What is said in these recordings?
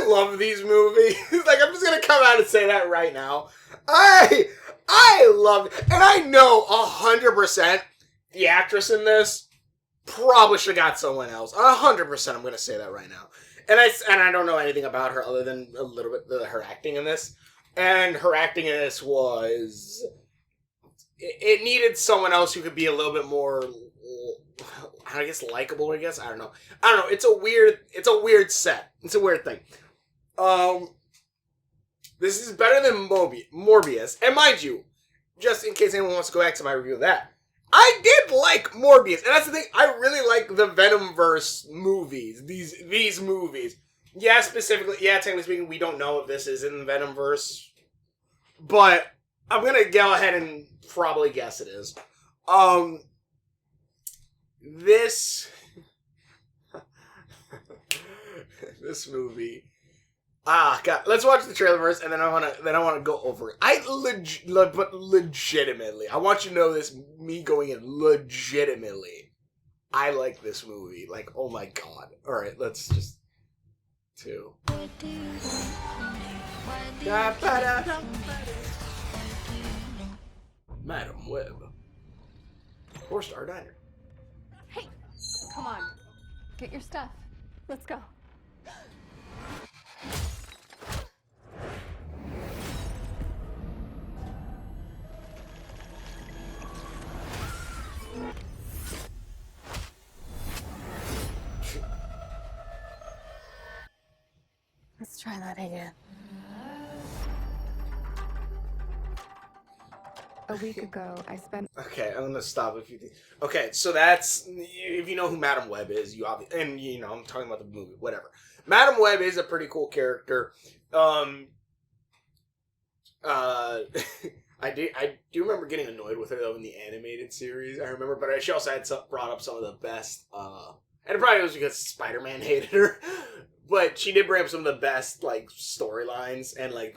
I love these movies. Like, I'm just gonna come out and say that right now. I love it. And I know 100% the actress in this probably should have got someone else. 100% I'm gonna say that right now. And I don't know anything about her other than a little bit of her acting in this. And her acting in this was... It needed someone else who could be a little bit more, I guess, likable, I guess. I don't know. It's a weird set. It's a weird thing. This is better than Morbius. And mind you, just in case anyone wants to go back to my review of that, I did like Morbius. And that's the thing. I really like the Venomverse movies. These movies. Yeah, specifically. Yeah, technically speaking, we don't know if this is in the Venomverse. But I'm going to go ahead and probably guess it is. This movie. God, let's watch the trailer first, and then I want to go over it. But legitimately, I want you to know this. Me going in legitimately, I like this movie. Like, oh my god! All right, let's just two. Madam Web. 4-star diner. Hey, come on, get your stuff. Let's go. Let's try that again. A week ago, I spent... Okay, I'm gonna stop if you think... Okay, so that's... If you know who Madam Web is, you obviously... And, you know, I'm talking about the movie, whatever. Madam Web is a pretty cool character. I do remember getting annoyed with her, though, in the animated series. I remember, but she also had brought up some of the best... and it probably was because Spider-Man hated her. But she did bring up some of the best, like, storylines and, like,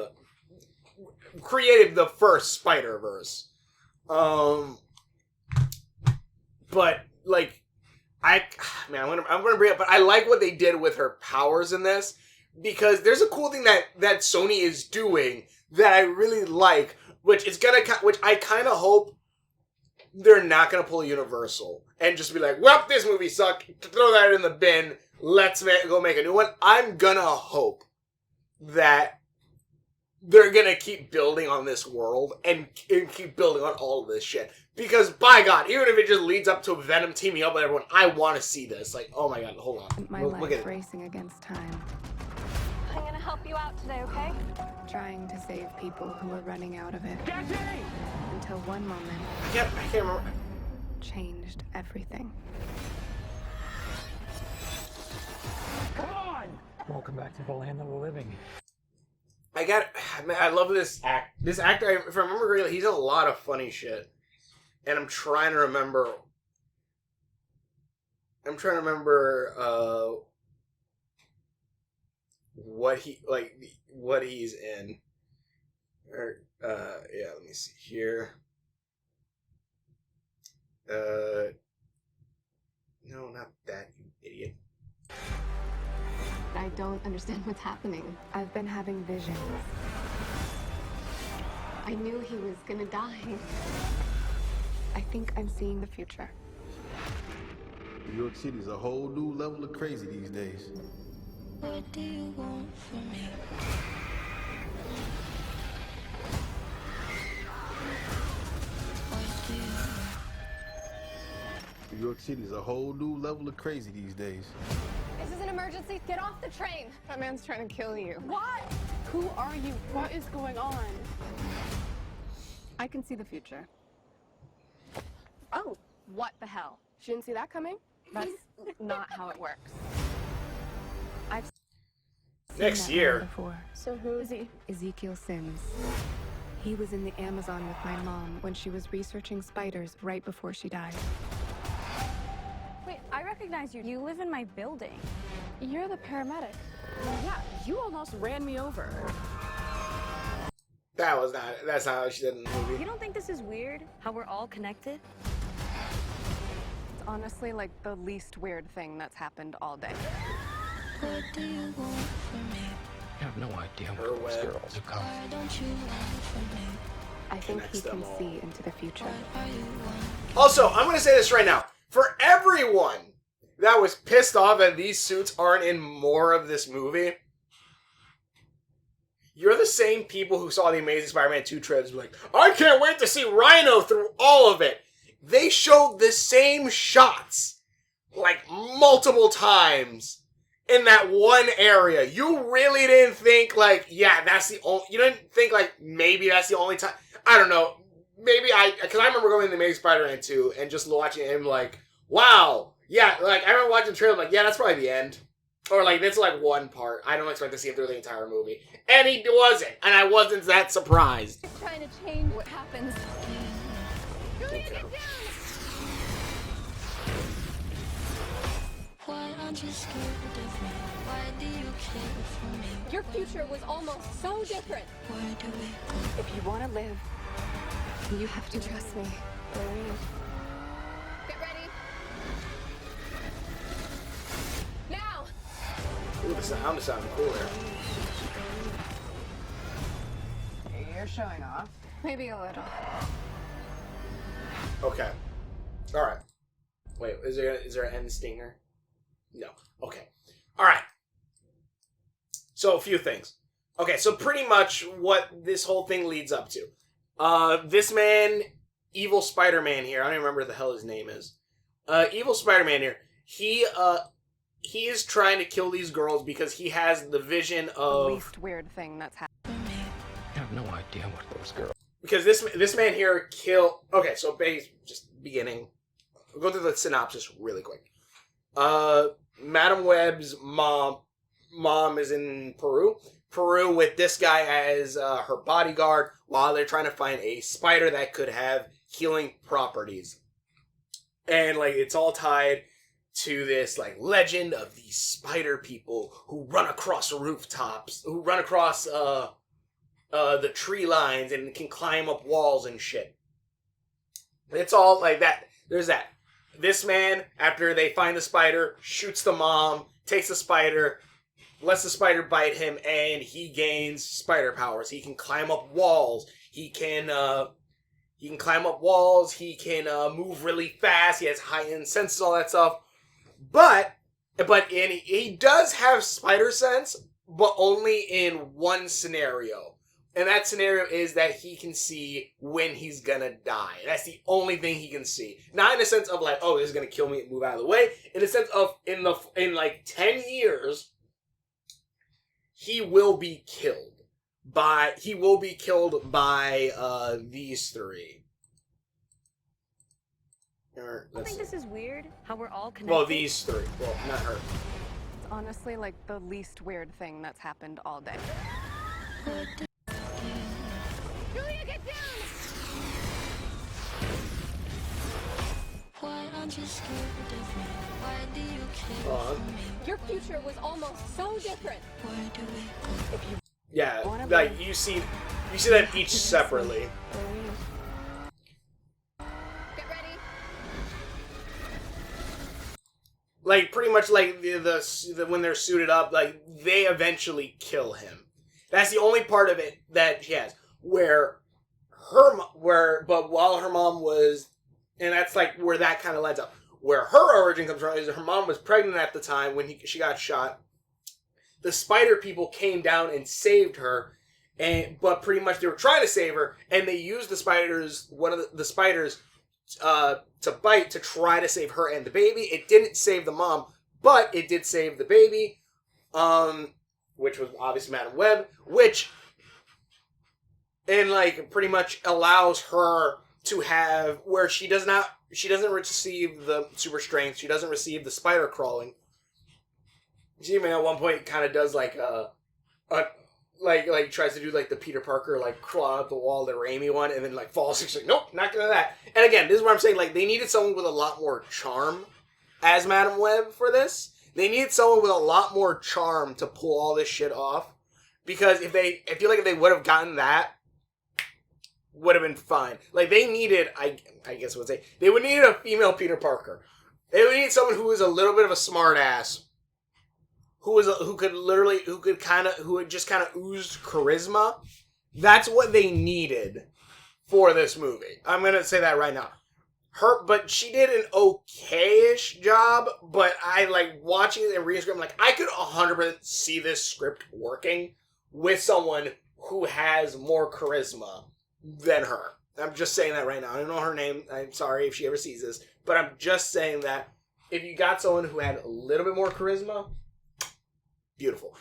created the first Spider-Verse. But like I'm gonna bring up, but I like what they did with her powers in this, because there's a cool thing that Sony is doing that I really like, which I kind of hope they're not gonna pull Universal and just be like, well, this movie sucked, throw that in the bin, let's go make a new one. I'm gonna hope that they're gonna keep building on this world and keep building on all of this shit. Because, by God, even if it just leads up to Venom teaming up with everyone, I want to see this. Like, oh my God, hold on. My life racing against time. I'm gonna help you out today, okay? Trying to save people who are running out of it. Jesse! Until one moment I can't remember. changed everything. Come on! Welcome back to the land of the living. I love this This actor, if I remember correctly, he's in a lot of funny shit. And I'm trying to remember what he's in. Yeah, let me see here. No, not that, you idiot. I don't understand what's happening. I've been having visions. I knew he was gonna die. I think I'm seeing the future. New York City's a whole new level of crazy these days. What do you want from me? What do you want? New York City's a whole new level of crazy these days. This is an emergency. Get off the train. That man's trying to kill you. What? Who are you? What is going on? I can see the future. Oh, what the hell? She didn't see that coming? That's not how it works. I've seen Next that year. man before. So who is he? Ezekiel Sims. He was in the Amazon with my mom when she was researching spiders right before she died. Wait, I recognize you. You live in my building. You're the paramedic. Yeah, you almost ran me over. That's not how she did in the movie. You don't think this is weird? How we're all connected? It's honestly like the least weird thing that's happened all day. What do you want from me? idea Her what those web. girls are coming. I think Connects he can them all. see into the future. Also, I'm going to say this right now. For everyone that was pissed off that these suits aren't in more of this movie, you're the same people who saw the Amazing Spider-Man 2 trailers like, I can't wait to see Rhino through all of it. They showed the same shots, like, multiple times in that one area. You really didn't think, like, yeah, that's the only... You didn't think, like, maybe that's the only time... I don't know. Maybe because I remember going to the Amazing Spider-Man 2 and just watching him like, wow, yeah, like, I remember watching the trailer, like, yeah, that's probably the end. Or, like, that's, like, one part. I don't expect to see him through the entire movie. And he wasn't. And I wasn't that surprised. Trying to change what happens. Okay. Why aren't you scared of me? Why do you care for me? Your future was almost so different. Where do we go? If you want to live, you have to trust me. Get ready. Now. Ooh, the sound is sounding cool there. You're showing off. Maybe a little. Okay. Alright. Wait, is there an end stinger? No. Okay. Alright. So, a few things. Okay, so pretty much what this whole thing leads up to. This man, Evil Spider-Man here, I don't even remember what the hell his name is. Evil Spider-Man here, he is trying to kill these girls because he has the vision The of... least weird thing that's happened. I have no idea what those girls. Because this man here kill. Okay, so just beginning. We'll go through the synopsis really quick. Madam Web's mom is in Peru with this guy as her bodyguard while they're trying to find a spider that could have healing properties. And like it's all tied to this like legend of these spider people who run across rooftops, who run across the tree lines and can climb up walls and shit. It's all like that. There's that. This man, after they find the spider, shoots the mom, takes the spider, lets the spider bite him, and he gains spider powers. He can climb up walls. He can climb up walls. He can move really fast. He has heightened senses, all that stuff. But he does have spider sense, but only in one scenario. And that scenario is that he can see when he's gonna die. That's the only thing he can see. Not in the sense of like, oh, this is gonna kill me and move out of the way. In the sense of in like 10 years, he will be killed by these three. I think this is weird. How we're all connected. Well, these three. Well, not her. It's honestly like the least weird thing that's happened all day. Julia, get down! Why aren't you scared of me? Why do you care Uh-huh. for me? Your future was almost so different. Where do we go? If you Yeah, Wanna like be- you see them each separately. Get ready. Like pretty much like the when they're suited up, like they eventually kill him. That's the only part of it that she has but while her mom was, and that's like where that kind of lines up. Where her origin comes from is her mom was pregnant at the time when she got shot. The spider people came down and saved her, but pretty much they were trying to save her, and they used one of the spiders to bite to try to save her and the baby. It didn't save the mom, but it did save the baby, which was obviously Madam Web, and like pretty much allows her to have where she doesn't receive the super strength, she doesn't receive the spider crawling. She even at one point kind of does like like tries to do like the Peter Parker like crawl out the wall, the Raimi one, and then like falls. She's like, nope, not gonna that. And again, this is what I'm saying. Like they needed someone with a lot more charm as Madam Web for this. They needed someone with a lot more charm to pull all this shit off. Because I feel like if they would have gotten that, would have been fine. Like they needed, I guess I would say, they would need a female Peter Parker. They would need someone who is a little bit of a smart ass, who had just kind of oozed charisma. That's what they needed for this movie. I'm gonna say that right now. But she did an okay-ish job, but I like watching it and reading the script, I'm like, I could 100% see this script working with someone who has more charisma than her. I'm just saying that right now. I don't know her name. I'm sorry if she ever sees this, but I'm just saying that if you got someone who had a little bit more charisma, beautiful.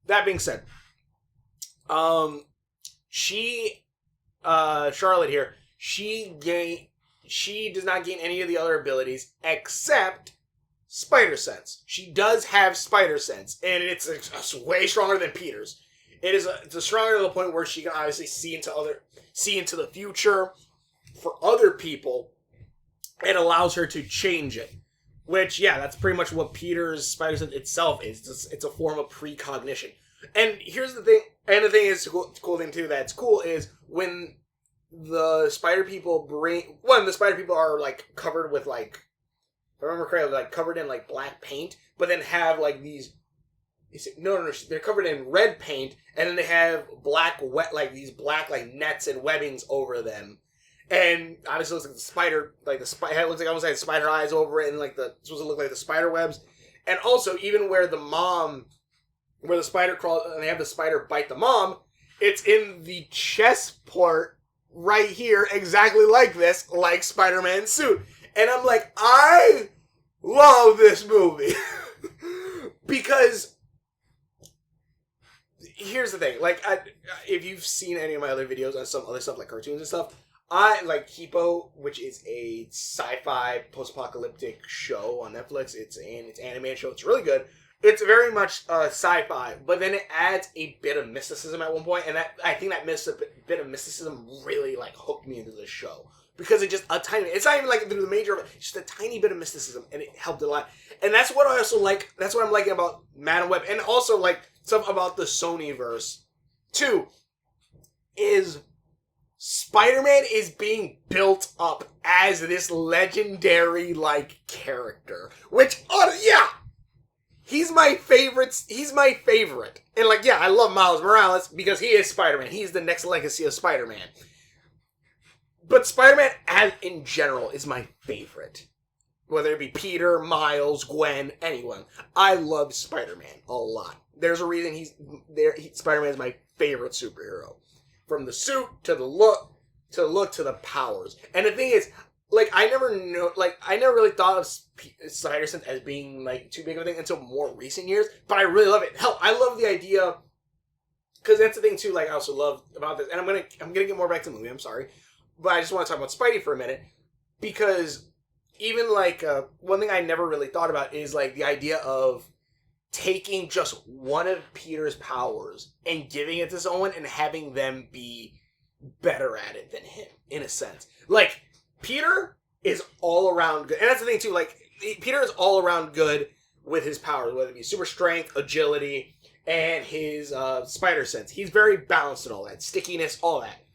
That being said, Charlotte here, she does not gain any of the other abilities except spider sense. She does have spider sense, and it's way stronger than Peter's. It's stronger to the point where she can obviously see into the future for other people. It allows her to change it, which that's pretty much what Peter's spider sense itself is. It's a form of precognition. And here's the thing, and the thing is, cool thing too that's cool is when the spider people the spider people are like covered with like, if I remember correctly, like covered in like black paint, but then have like these, no, they're covered in red paint, and then they have these black like nets and webbings over them. And obviously it looks like the spider, it looks like almost like spider eyes over it, and like it's supposed to look like the spider webs. And also, even where the spider crawls, and they have the spider bite the mom, it's in the chest part right here, exactly like this, like Spider-Man's suit. And I'm like, I love this movie. Because here's the thing, like, if you've seen any of my other videos on some other stuff, like cartoons and stuff, I like Kipo, which is a sci-fi post-apocalyptic show on Netflix. It's an animated show. It's really good. It's very much sci-fi, but then it adds a bit of mysticism at one point, and I think that bit of mysticism really like hooked me into this show, because it's not even like the major, it's just a tiny bit of mysticism, and it helped a lot. And that's what I also like. That's what I'm liking about Madame Web, and also like stuff about the Sonyverse too. Is Spider-Man is being built up as this legendary like character, which he's my favorite. And like, I love Miles Morales because he is Spider-Man. He's the next legacy of Spider-Man. But Spider-Man in general is my favorite. Whether it be Peter, Miles, Gwen, anyone. I love Spider-Man a lot. There's a reason Spider-Man is my favorite superhero. From the suit to the look to the powers. And the thing is, like, I never really thought of spider sense as being like too big of a thing until more recent years, but I really love it. Hell, I love the idea, because that's the thing too, like, I also love about this, and I'm gonna get more back to the movie, I'm sorry, but I just want to talk about Spidey for a minute, because even like one thing I never really thought about is like the idea of taking just one of Peter's powers and giving it to someone and having them be better at it than him, in a sense. Like, Peter is all around good. And that's the thing too, like, Peter is all around good with his powers, whether it be super strength, agility, and his spider sense. He's very balanced in all that. Stickiness, all that.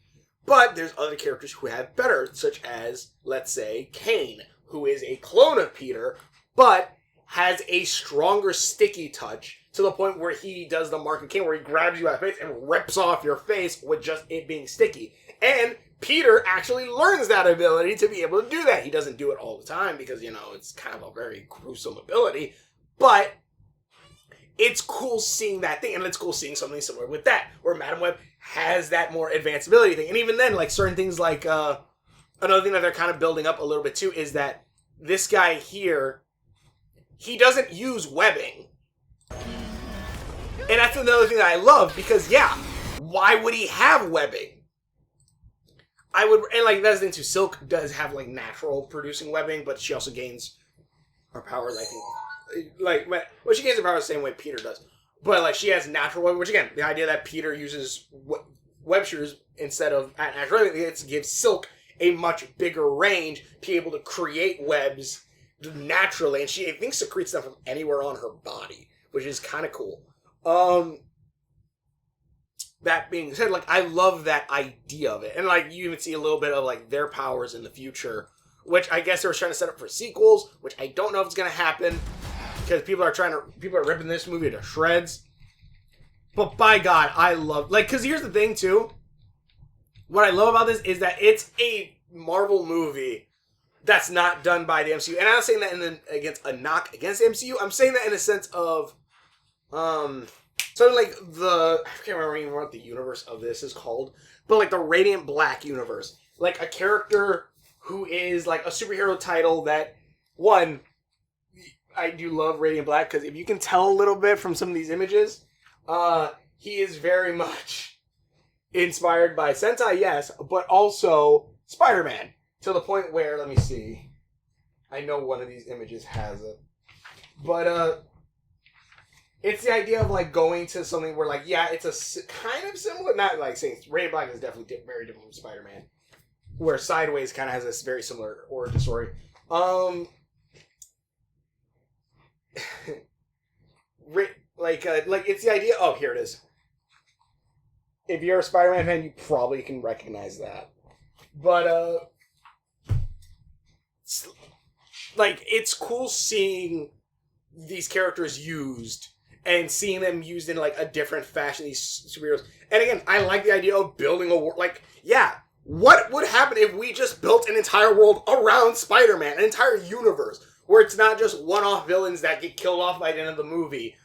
But there's other characters who have better, such as, let's say, Kane, who is a clone of Peter, but has a stronger sticky touch to the point where he does the Mark of Kane, where he grabs you by the face and rips off your face with just it being sticky. And Peter actually learns that ability to be able to do that. He doesn't do it all the time because, it's kind of a very gruesome ability. But it's cool seeing that thing, and it's cool seeing something similar with that, where Madame Web has that more advanced ability thing. And even then, like, certain things like, another thing that they're kind of building up a little bit too is that this guy here, he doesn't use webbing. And that's another thing that I love, because, why would he have webbing? And like, that's the thing too, Silk does have like natural producing webbing, but she also gains her powers, I think. Like, she gains her powers the same way Peter does. But like, she has natural webbing, which again, the idea that Peter uses web shooters instead of natural webbing, it gives Silk a much bigger range to be able to create webs naturally, and she, I think, secretes them from anywhere on her body, which is kind of cool. That being said, like, I love that idea of it. And, like, you even see a little bit of, like, their powers in the future, which I guess they were trying to set up for sequels, which I don't know if it's going to happen. because people are ripping this movie to shreds. But by God, I love, like, because here's the thing too. What I love about this is that it's a Marvel movie that's not done by the MCU, and I'm not saying that against a knock against the MCU. I'm saying that in a sense of, something like I can't remember even what the universe of this is called, but like the Radiant Black universe, like a character who is like a superhero title that, one, I do love Radiant Black, because if you can tell a little bit from some of these images, he is very much inspired by Sentai, yes, but also Spider-Man, to the point where, let me see, I know one of these images has it, but it's the idea of like going to something where like, yeah, it's a kind of similar, not like saying Radiant Black is definitely very different from Spider-Man, where Sideways kind of has this very similar origin story. Like it's the idea. Oh, here it is. If you're a Spider-Man fan, you probably can recognize that. But like it's cool seeing these characters used and seeing them used in like a different fashion. These superheroes, and again, I like the idea of building a world. Like, yeah, what would happen if we just built an entire world around Spider-Man, an entire universe where it's not just one-off villains that get killed off by the end of the movie,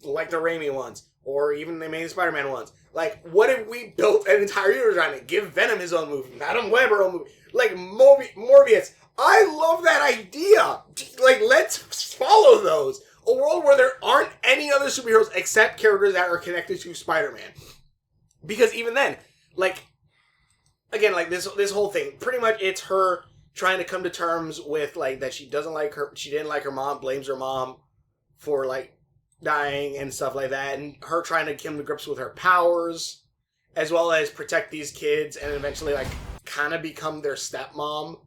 like the Raimi ones, or even the main Spider-Man ones. Like, what if we built an entire universe around it? Give Venom his own movie, Madam Web her own movie, like Morbius. I love that idea. Like, let's follow those. A world where there aren't any other superheroes except characters that are connected to Spider-Man. Because even then, like, again, like this whole thing, pretty much it's her trying to come to terms with, like, that she didn't like her mom, blames her mom for, like, dying and stuff like that, and her trying to come to grips with her powers, as well as protect these kids, and eventually, like, kind of become their stepmom,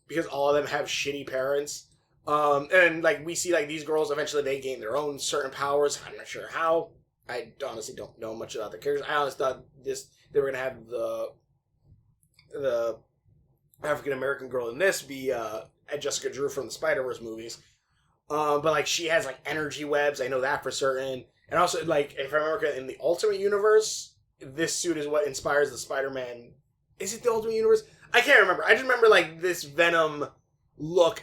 because all of them have shitty parents. And, like, we see, like, these girls, eventually they gain their own certain powers. I'm not sure how. I honestly don't know much about the characters. I honestly thought they were going to have the African-American girl in this be Jessica Drew from the Spider-Verse movies. But, like, she has, like, energy webs. I know that for certain. And also, like, if I remember correctly, in the Ultimate Universe, this suit is what inspires the Spider-Man. Is it the Ultimate Universe? I can't remember. I just remember, like, this Venom look,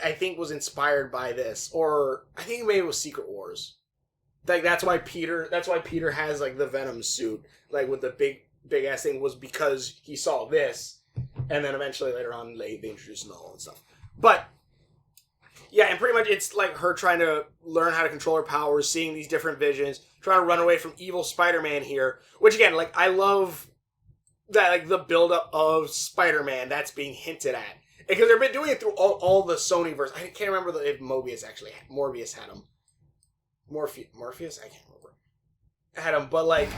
I think, was inspired by this. Or, I think maybe it was Secret Wars. Like, that's why Peter has, like, the Venom suit, like, with the big ass thing, was because he saw this. And then eventually, later on, they introduced Null and stuff. But, yeah, and pretty much it's like her trying to learn how to control her powers, seeing these different visions, trying to run away from evil Spider-Man here. Which, again, like, I love that, like, the build-up of Spider-Man that's being hinted at. Because they've been doing it through all the Sony-verse. I can't remember if Morbius had him. Morpheus? I can't remember. Had him, but, like,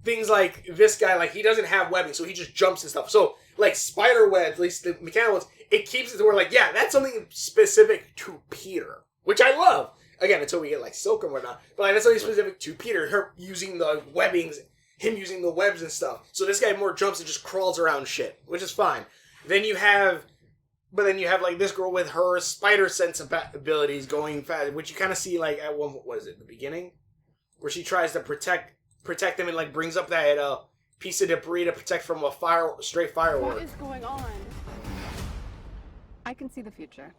things like this guy, like, he doesn't have webbing, so he just jumps and stuff. So, like, spider webs, at least the mechanical ones, it keeps it to where, like, yeah, that's something specific to Peter, which I love. Again, until we get, like, Silk and whatnot. But, like, that's something specific to Peter, her using the webbings, him using the webs and stuff. So this guy more jumps and just crawls around shit, which is fine. Then you have, like, this girl with her spider sense abilities going fast, which you kind of see, like, at one, what is it, the beginning? Where she tries to protect him and, like, brings up that piece of debris to protect from a stray firework. What is going on? I can see the future.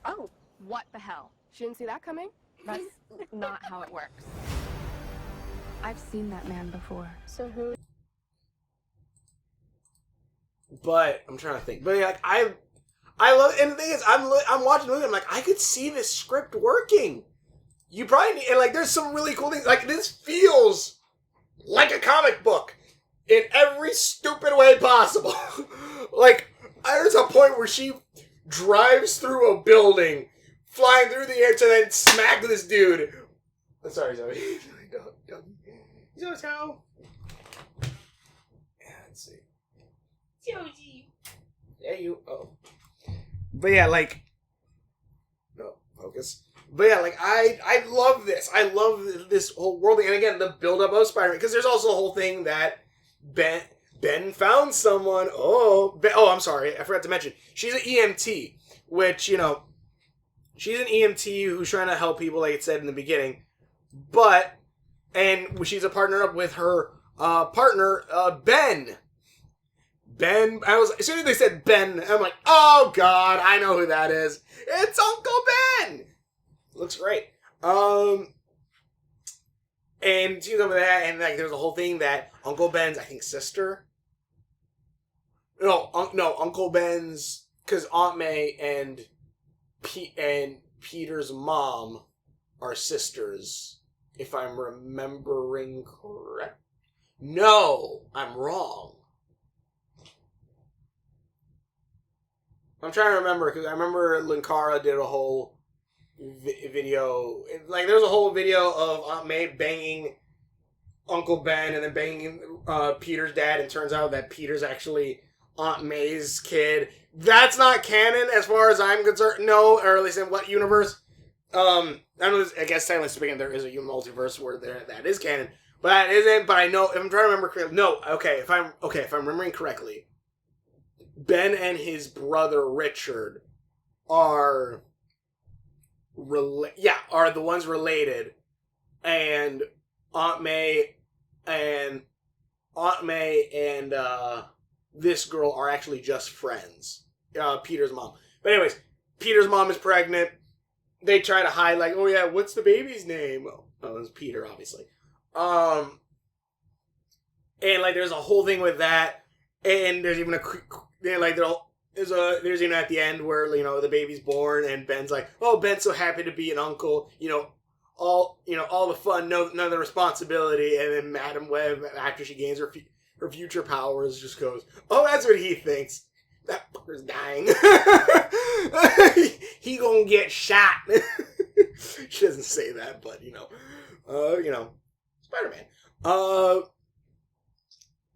Oh, what the hell? She didn't see that coming? That's not how it works. I've seen that man before. So who? But I'm trying to think. But, like, I love, and the thing is, I'm watching the movie. I'm like, I could see this script working. You probably need, and, like, there's some really cool things. Like, this feels like a comic book in every stupid way possible. Like, there's a point where she drives through a building, flying through the air to then smack this dude. I'm sorry, Zoe. Don't. Zoe's how? Yeah, let's see. Joji. Yeah, you. Oh. But yeah, like. No, focus. But yeah, like, I love this. I love this whole world. And again, the build-up of Spider-Man. Because there's also the whole thing that Ben found someone. I'm sorry. I forgot to mention. She's an EMT. Which, you know, she's an EMT who's trying to help people, like it said in the beginning. And she's a partner up with her partner, Ben. Ben, as soon as they said Ben, I'm like, oh God, I know who that is. It's Uncle Ben. Looks great. And she's over there, and like there's a whole thing that Uncle Ben's, I think, sister. No, Uncle Ben's, because Aunt May and Peter's mom are sisters, if I'm remembering correct. No, I'm wrong. I'm trying to remember, because I remember Linkara did a whole video. Like, there's a whole video of Aunt May banging Uncle Ben and then banging Peter's dad, and turns out that Peter's actually Aunt May's kid. That's not canon as far as I'm concerned. No, or at least in what universe. I guess technically speaking, there is a multiverse where that is canon, but that isn't. But I know, if I'm trying to remember correctly, no. If I'm remembering correctly, Ben and his brother Richard are the ones related, and Aunt May and this girl are actually just friends. Peter's mom. But anyways, Peter's mom is pregnant. They try to hide, like, oh yeah, what's the baby's name? Oh, it's Peter, obviously. And like, there's a whole thing with that, and there's even there's even at the end where, you know, the baby's born, and Ben's like, oh, Ben's so happy to be an uncle, all the fun, none of the responsibility, and then Madam Web, after she gains her future powers, just goes, oh, that's what he thinks. That fucker's dying. He gonna get shot. She doesn't say that, but Spider-Man. But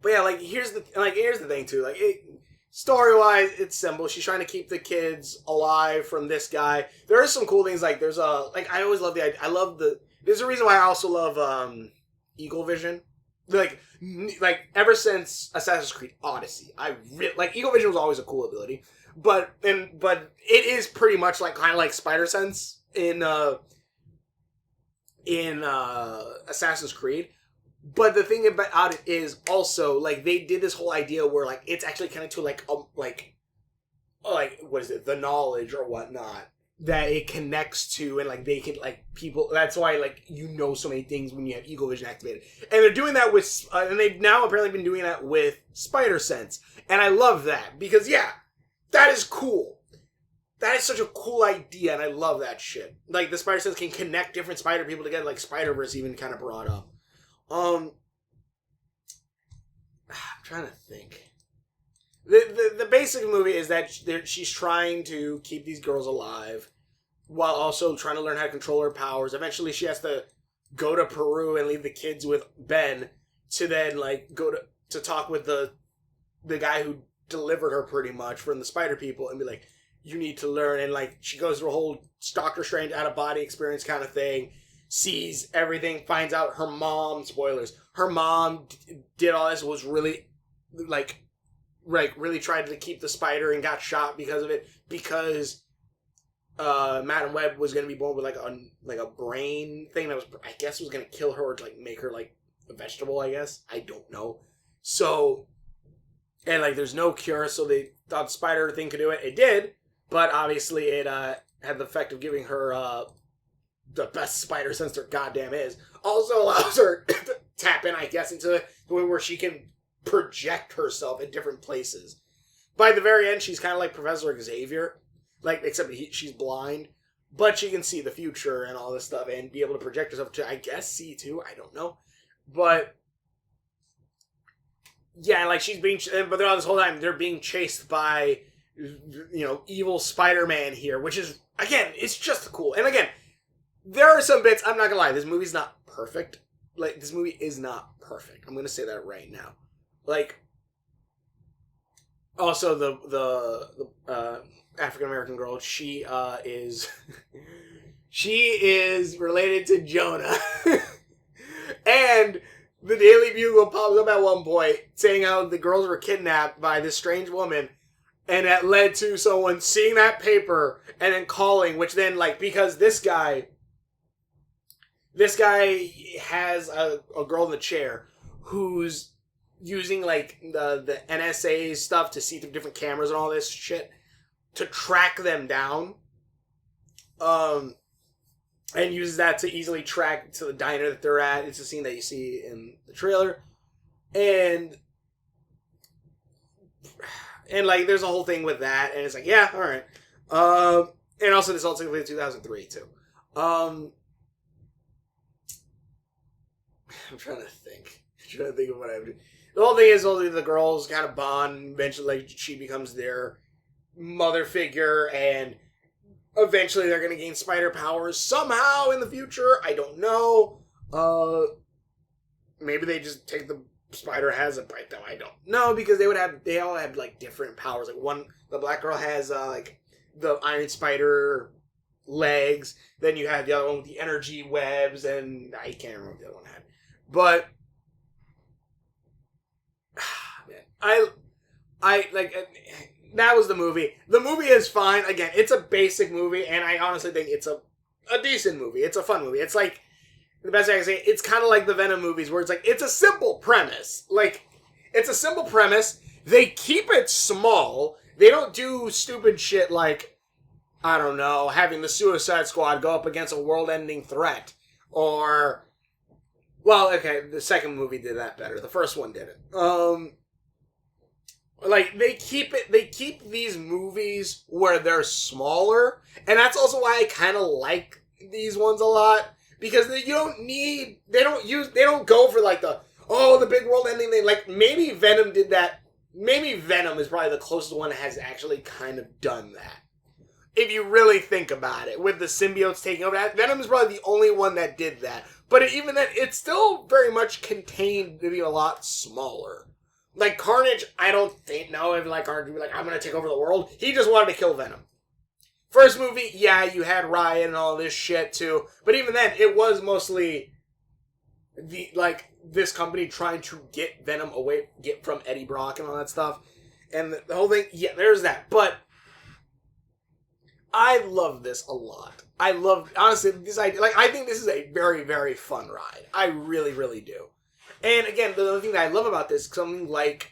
yeah, like here's the thing too. Like, story-wise, it's simple. She's trying to keep the kids alive from this guy. There are some cool things. Like there's I always love the idea. There's a reason why I also love Eagle Vision. Like ever since Assassin's Creed Odyssey, Eagle Vision was always a cool ability, but it is pretty much like kind of like Spider Sense in Assassin's Creed. But the thing about it is also, like, they did this whole idea where, like, it's actually kind of to like what is it, the knowledge or whatnot that it connects to, and like they can, like, people, that's why, like, so many things when you have Eagle Vision activated. And they're doing that with and they've now apparently been doing that with Spider Sense, and I love that, because that is cool. That is such a cool idea, and I love that shit. Like, the Spider Sense can connect different spider people together, like Spider-Verse even kind of brought up. I'm trying to think. The basic movie is that she's trying to keep these girls alive while also trying to learn how to control her powers. Eventually, she has to go to Peru and leave the kids with Ben to then, like, go to talk with the guy who delivered her, pretty much, from the spider people, and be like, you need to learn. And, like, she goes through a whole Doctor Strange out-of-body experience kind of thing, sees everything, finds out her mom, spoilers, her mom did all this, was really, really tried to keep the spider and got shot because of it, because Madam Web was going to be born with, like a brain thing that was, I guess, was going to kill her, or, like, make her, like, a vegetable, I guess. I don't know. So, and, like, there's no cure, so they thought the spider thing could do it. It did, but obviously it had the effect of giving her the best spider sense there goddamn is. Also allows her to tap in, I guess, into the way where she can project herself at different places. By the very end, she's kind of like Professor Xavier, like, except she's blind, but she can see the future and all this stuff and be able to project herself to, I guess, see too. I don't know, but yeah, like, she's being, but they're all this whole time they're being chased by, evil Spider-Man here, which is, again, it's just cool. And again, there are some bits, I'm not gonna lie, this movie's not perfect. Like, this movie is not perfect. I'm gonna say that right now. Like, also the African-American girl, she is related to Jonah. And the Daily Bugle pops up at one point saying how the girls were kidnapped by this strange woman, And that led to someone seeing that paper and then calling, which then, like, because this guy has a girl in the chair who's using, like, the NSA stuff to see through different cameras and all this shit to track them down. And uses that to easily track to the diner that they're at. It's a scene that you see in the trailer. And like, there's a whole thing with that, and it's like, yeah, alright. And also, this all took place in 2003, too. I'm trying to think of what I would do. The whole thing is, the girls kind of bond, eventually, like, she becomes their mother figure, and eventually they're going to gain spider powers somehow in the future. I don't know. Maybe they just take the spider has a bite them. I don't know, because they all had like different powers. Like the black girl has like the Iron Spider legs. Then you had the other one with the energy webs, and I can't remember what the other one had. But man, I like that was the movie. The movie is fine. Again, it's a basic movie, and I honestly think it's a decent movie. It's a fun movie. It's like, the best way I can say it, it's kind of like the Venom movies, where it's like, it's a simple premise. Like, it's a simple premise. They keep it small. They don't do stupid shit like, I don't know, having the Suicide Squad go up against a world-ending threat. Or, well, okay, the second movie did that better. The first one didn't. Like, they keep these movies where they're smaller, and that's also why I kind of like these ones a lot, because they don't go for like the big world ending thing. Like, maybe Venom did that. Maybe Venom is probably the closest one that has actually kind of done that. If you really think about it, with the symbiotes taking over, Venom is probably the only one that did that. But even then, it's still very much contained to be a lot smaller. Like, Carnage, I don't think, no, if like Carnage would be like, I'm going to take over the world. He just wanted to kill Venom. First movie, yeah, you had Riot and all this shit too. But even then, it was mostly this company trying to get Venom away, get from Eddie Brock and all that stuff. And the whole thing, yeah, there's that. But I love this a lot. Honestly, this idea, like, I think this is a very, very fun ride. I really, really do. And again, the other thing that I love about this, something that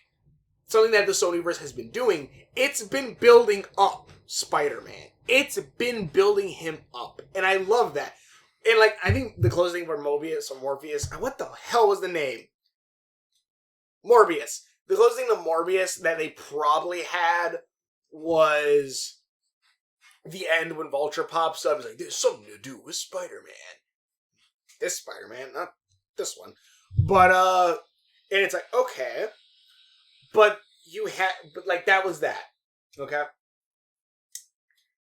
the Sonyverse has been doing, it's been building up Spider-Man. It's been building him up. And I love that. And like, I think the closing for Morbius, what the hell was the name? Morbius. The closing to Morbius that they probably had was the end when Vulture pops up. It's like, there's something to do with Spider-Man. This Spider-Man, not this one. But, and it's like, okay. But that was that. Okay?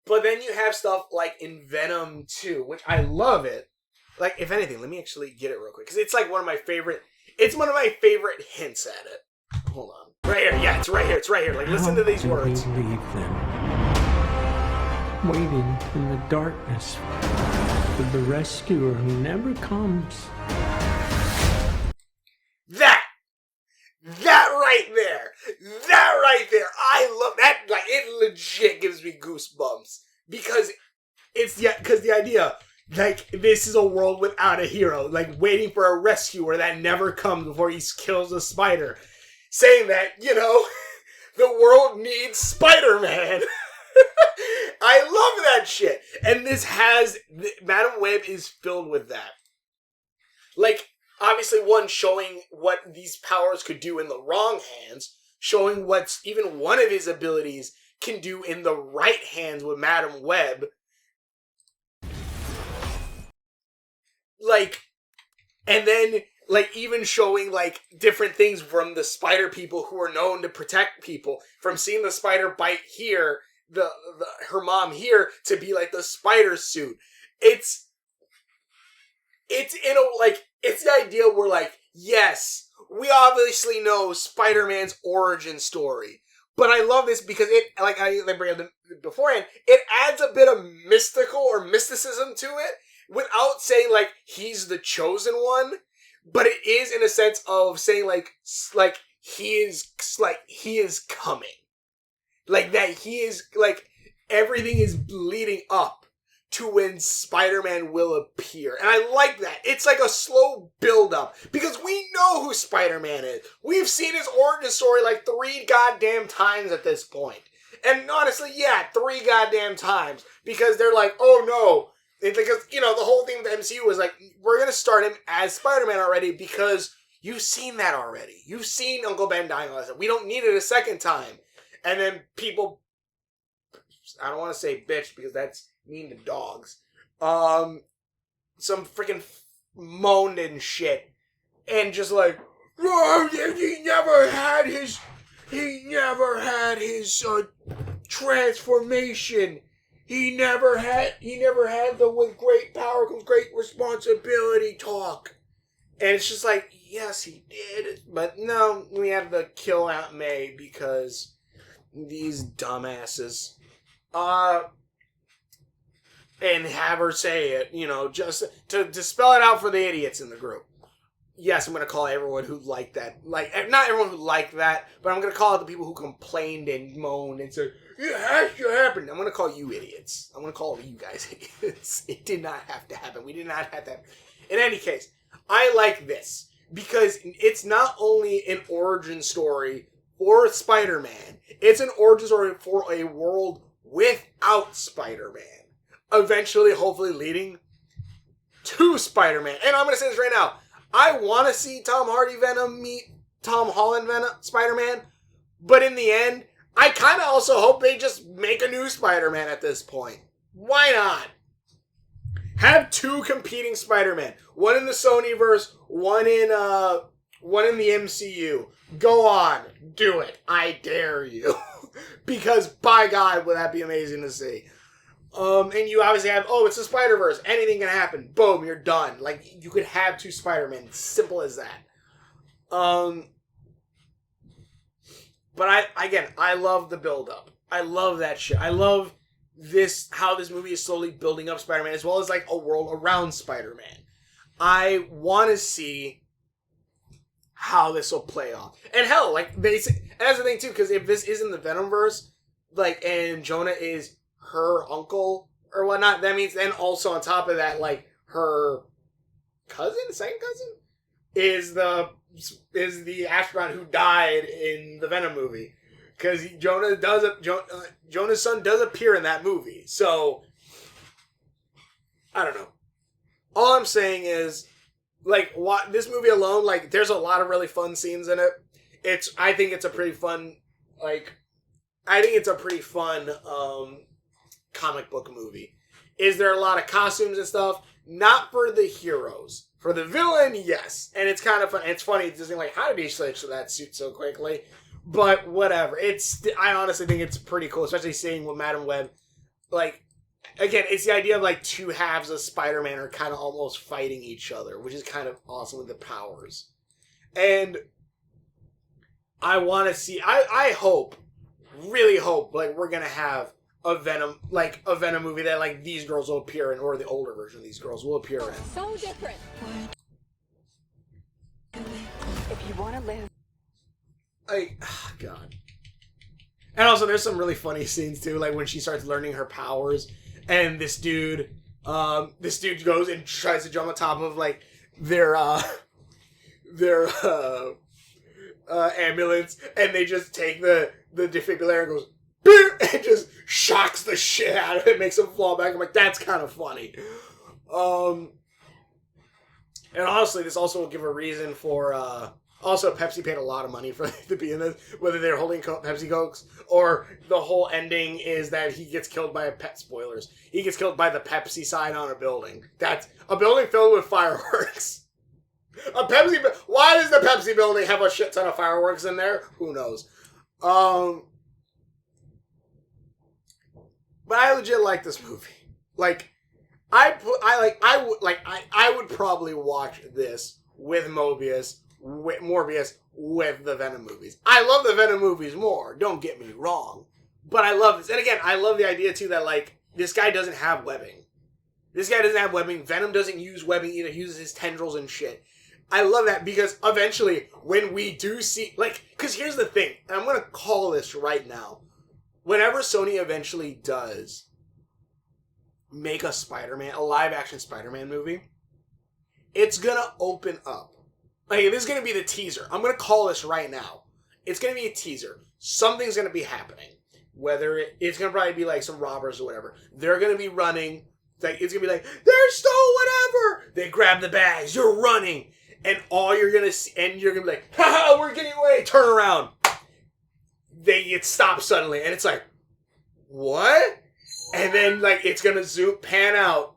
But then you have stuff like in Venom 2, which I love it. Like, if anything, let me actually get it real quick. Because it's like one of my favorite hints at it. Hold on. Right here. Yeah, it's right here. It's right here. Like, listen to these words. How do we leave them? Waiting in the darkness for the rescuer who never comes. That right there. That right there. I love that. Like, it legit gives me goosebumps. Because the idea, like, this is a world without a hero. Like, waiting for a rescuer that never comes before he kills a spider. Saying that, you know, the world needs Spider-Man. I love that shit. And Madam Web is filled with that. Like, obviously, one, showing what these powers could do in the wrong hands, showing what even one of his abilities can do in the right hands with Madam Web. Like, and then, like, even showing, like, different things from the spider people who are known to protect people, from seeing the spider bite here, her mom here, to be, like, the spider suit. It's the idea where, like, yes, we obviously know Spider-Man's origin story, but I love this because it, like I bring up beforehand, it adds a bit of mystical or mysticism to it without saying, like, he's the chosen one, but it is in a sense of saying, like he is coming. Like, that he is, like, everything is leading up to when Spider-Man will appear. And I like that. It's like a slow build-up. Because we know who Spider-Man is. We've seen his origin story like 3 goddamn times at this point. And honestly, yeah, 3 goddamn times. Because they're like, oh no. Because, you know, the whole thing with the MCU was like, we're going to start him as Spider-Man already because you've seen that already. You've seen Uncle Ben dying all that stuff. We don't need it a second time. And then people, I don't want to say bitch because that's mean to dogs. Some freaking moaned and shit. And just like, oh, he never had his transformation. He never had the with great power comes great responsibility talk. And it's just like, yes, he did. But no, we have to kill Aunt May because these dumbasses. And have her say it, you know, just to spell it out for the idiots in the group. Yes, I'm going to call everyone who liked that. Like, not everyone who liked that, but I'm going to call out the people who complained and moaned and said, it has to happen. I'm going to call you idiots. I'm going to call you guys idiots. It did not have to happen. We did not have that. In any case, I like this because it's not only an origin story for Spider-Man, it's an origin story for a world without Spider-Man. Eventually, hopefully, leading to Spider-Man. And I'm going to say this right now. I want to see Tom Hardy Venom meet Tom Holland Venom Spider-Man. But in the end, I kind of also hope they just make a new Spider-Man at this point. Why not? Have 2 competing Spider-Man. One in the Sonyverse, one in the MCU. Go on. Do it. I dare you. Because, by God, would that be amazing to see. And you obviously have, it's the Spider-Verse. Anything can happen. Boom, you're done. Like, you could have 2 Spider-Men. Simple as that. But I love the build-up. I love that shit. I love this, how this movie is slowly building up Spider-Man, as well as, like, a world around Spider-Man. I want to see how this will play off. And hell, like, basic, and that's the thing, too, because if this isn't the Venomverse, like, and Jonah is her uncle or whatnot, that means then also on top of that, like, her second cousin is the astronaut who died in the Venom movie, because Jonah's son does appear in that movie. So I don't know. All I'm saying is, like, this movie alone, like, there's a lot of really fun scenes in it. I think it's a pretty fun comic book movie. Is there a lot of costumes and stuff? Not for the heroes. For the villain, yes. And it's kind of fun. It's funny. It's just like, how did he switch to that suit so quickly? But whatever. I honestly think it's pretty cool, especially seeing with Madam Web. Like, again, it's the idea of, like, 2 halves of Spider-Man are kind of almost fighting each other, which is kind of awesome with the powers. And I want to see, I hope, really hope, like, we're going to have a Venom movie that, like, these girls will appear in, or the older version of these girls will appear in. So different. If you want to live. God. And also, there's some really funny scenes, too, like, when she starts learning her powers, and this dude goes and tries to jump on top of, like, their ambulance, and they just take the defibrillator and goes, and just shocks the shit out of it, makes him fall back. I'm like, that's kind of funny. And honestly, this also will give a reason for, also Pepsi paid a lot of money for to be in this, whether they're holding Pepsi Cokes, or the whole ending is that he gets killed by spoilers. He gets killed by the Pepsi sign on a building. That's a building filled with fireworks. Why does the Pepsi building have a shit ton of fireworks in there? Who knows? But I legit like this movie. Like, I would probably watch this with Morbius with the Venom movies. I love the Venom movies more, don't get me wrong. But I love this. And again, I love the idea too that, like, this guy doesn't have webbing. Venom doesn't use webbing either. He uses his tendrils and shit. I love that because eventually when we do see, like, because here's the thing, and I'm going to call this right now. whenever Sony eventually does make a live-action Spider-Man movie, it's gonna open up. Like, this is gonna be the teaser. I'm gonna call this right now. It's gonna be a teaser. Something's gonna be happening. Whether it's gonna probably be like some robbers or whatever. They're gonna be running. Like, it's gonna be like, they're stole whatever. They grab the bags. You're running, and all you're gonna see, and you're gonna be like, haha, we're getting away. Turn around. They get stopped suddenly, and it's like, what? And then like it's gonna pan out,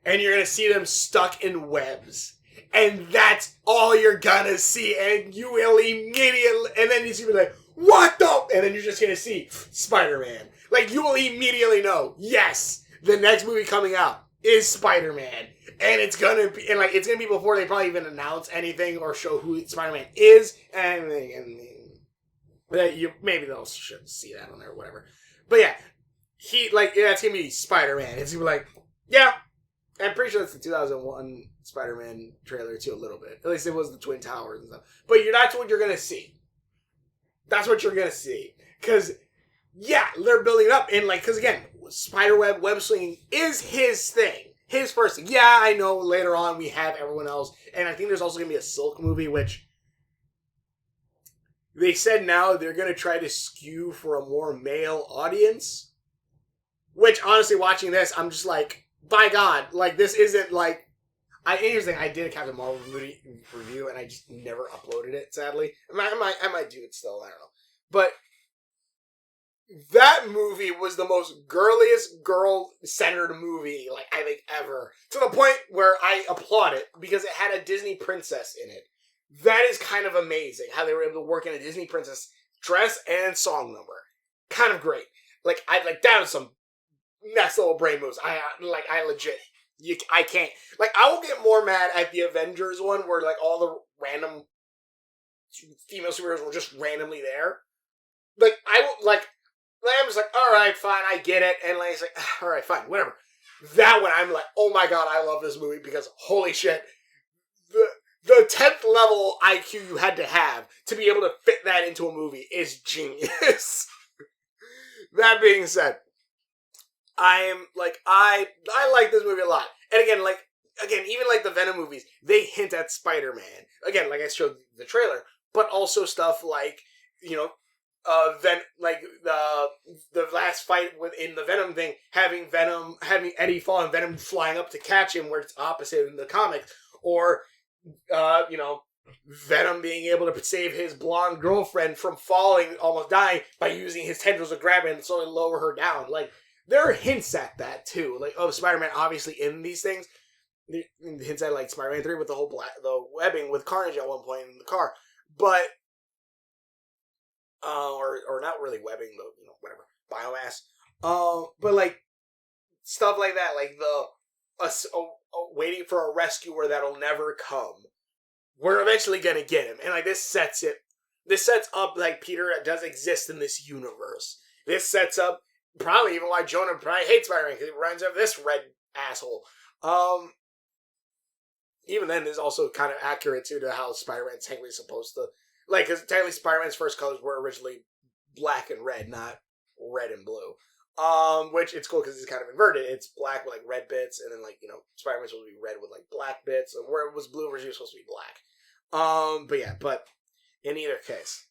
and you're gonna see them stuck in webs. And that's all you're gonna see, and you will immediately, and then you're gonna be like, what the? And then you're just gonna see Spider-Man. Like, you will immediately know, yes, the next movie coming out is Spider-Man. And it's gonna be, and like, it's gonna be before they probably even announce anything or show who Spider-Man is, and maybe they'll should see that on there or whatever. But yeah, it's gonna be Spider-Man. It's gonna be like, yeah, I'm pretty sure it's the 2001 Spider-Man trailer too, a little bit. At least it was the Twin Towers and stuff. But that's what you're gonna see. That's what you're gonna see. Because, yeah, they're building it up. And, like, because again, spiderweb, web slinging is his thing. His first thing. Yeah, I know later on we have everyone else. And I think there's also gonna be a Silk movie, which they said now they're gonna try to skew for a more male audience. Which, honestly, watching this, I'm just like, by God, like, this isn't like... Here's the thing, I did a Captain Marvel movie review, and I just never uploaded it, sadly. I might do it still, I don't know. But that movie was the most girliest, girl-centered movie, like, I think, ever. To the point where I applaud it, because it had a Disney princess in it. That is kind of amazing, how they were able to work in a Disney princess dress and song number. Kind of great. Like, that was some next level brain moves. I legit... I can't. Like, I will get more mad at the Avengers one where, like, all the random female superheroes were just randomly there. Like, I'm just like, alright, fine, I get it. And, like, it's like, alright, fine, whatever. That one, I'm like, oh my God, I love this movie because, holy shit, the 10th level IQ you had to have to be able to fit that into a movie is genius. That being said, I like this movie a lot. And again, even like the Venom movies, they hint at Spider-Man. Again, like I showed the trailer, but also stuff like, the last fight within the Venom thing, having Eddie fall and Venom flying up to catch him, where it's opposite in the comics, or Venom being able to save his blonde girlfriend from falling, almost dying, by using his tendrils to grab her and slowly lower her down. Like, there are hints at that, too. Like, Spider-Man obviously in these things. Hints at, like, Spider-Man 3 with the whole the webbing with Carnage at one point in the car. But, or not really webbing, but, whatever. Biomass. But, like, stuff like that. Like, waiting for a rescuer that'll never come. We're eventually gonna get him. And, like, this sets up, like, Peter does exist in this universe. This sets up probably even why Jonah probably hates Spider-Man, because he reminds him of this red asshole. Even then, is also kind of accurate, too, to how Spider-Man's technically supposed to... Like, because technically Spider-Man's first colors were originally black and red, not red and blue. Which, it's cool because it's kind of inverted. It's black with, like, red bits, and then, like, Spider-Man's supposed to be red with, like, black bits. And where it was blue, originally supposed to be black. But in either case,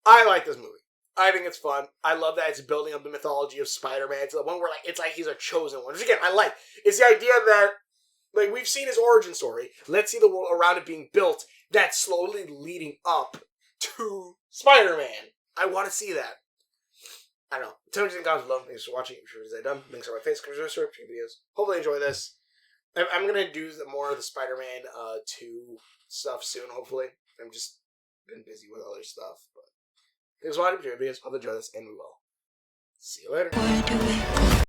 I like this movie. I think it's fun. I love that it's building up the mythology of Spider-Man to the one where, like, it's like he's a chosen one. Which, again, I like. It's the idea that, like, we've seen his origin story. Let's see the world around it being built that's slowly leading up to Spider-Man. I want to see that. I don't know. Tell me what you think, guys. Love. Thanks for watching. Be sure to stay done. Links are on my face. Videos. Hopefully enjoy this. I'm going to do more of the Spider-Man 2 stuff soon, hopefully. I'm just been busy with other stuff, but thanks for watching. Hope you enjoy this, and we will see you later. Why do we